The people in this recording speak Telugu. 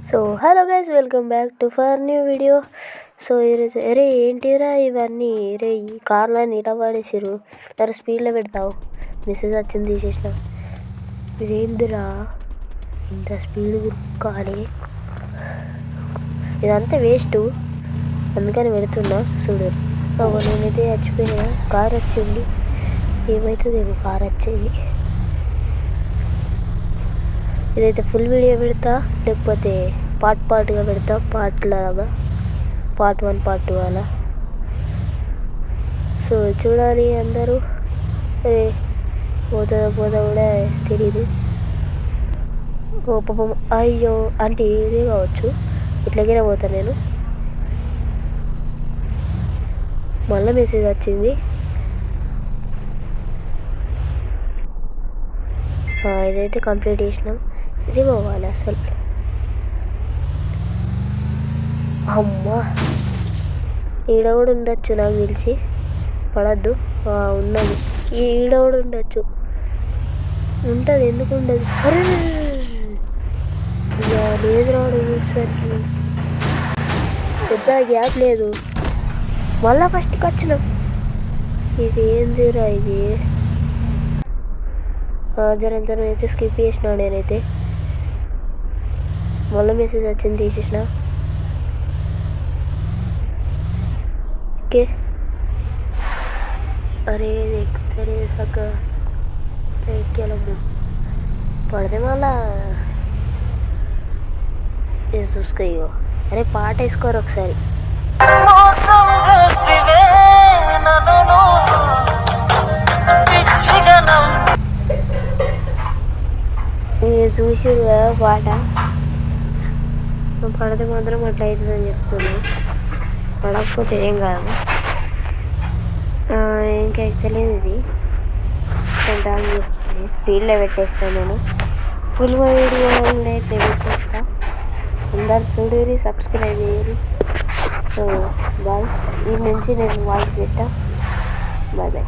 So hello guys, welcome back to for new video. So ఈరోజు ఏంటిరా ఇవన్నీ ఈ కార్లని ఇలా పడేసారు. స్పీడ్లో పెడతావు, మెసేజ్ వచ్చింది తీసేసిన. ఇదేందిరా ఇంత స్పీడ్ కాలే, ఇదంతా వేస్ట్, అందుకని పెడుతున్నా. చూడు నేనైతే చచ్చిపోయినా. కార్ వచ్చింది, ఏమవుతుందేమో. కార్ వచ్చింది. ఇదైతే ఫుల్ వీడియో పెడతా, లేకపోతే పార్ట్గా పెడతా, పార్ట్లాగా, పార్ట్ 1 పార్ట్ 2 అలా. సో చూడాలి అందరూ. పోతా కూడా తెలీదు. ఓ పాపం, అయ్యో అంటే ఇదే కావచ్చు. ఇట్లాగైనా పోతా నేను. మళ్ళీ మెసేజ్ వచ్చింది. ఇదైతే కంప్లీట్ చేసినాం. ఇది పోవాలి అసలు. అమ్మా, ఈడ కూడా ఉండొచ్చు నాకు తెలిసి. పడద్దు, ఉన్నది. ఈడ కూడా ఉండొచ్చు, ఉంటుంది, ఎందుకు ఉండదు. అరే లేదు రావడం చూసరికి పెద్ద గ్యాప్ లేదు. మళ్ళా ఫస్ట్కి వచ్చినాం. ఇది ఏందిరా ఇది? జరంతరం అయితే స్కిప్ చేసిన నేనైతే. మళ్ళీ మెసేజ్ వచ్చింది, తీసేసిన. ఓకే, అరే ఎక్కుతారే సక్క ఎక్కాలమ్ము. పడితే మళ్ళా చూసుకో. అరే పాట వేసుకోరు ఒకసారి. మీరు చూసిరుగా పాట. పడితే మాత్రం అట్లా అవుతుందని చెప్తున్నాను. పడకపోతే ఏం కాదు. ఇంకా ఎక్కలేదు. ఇది కొంత చేస్తుంది, స్పీడ్లో పెట్టేస్తాను నేను. ఫుల్ వీడియో అయితే పెట్టేస్తా. అందరు చూడరి, సబ్స్క్రైబ్ చేయరు. So bye. ఈ నుంచి నేను వాయిస్ పెట్టా. Bye bye.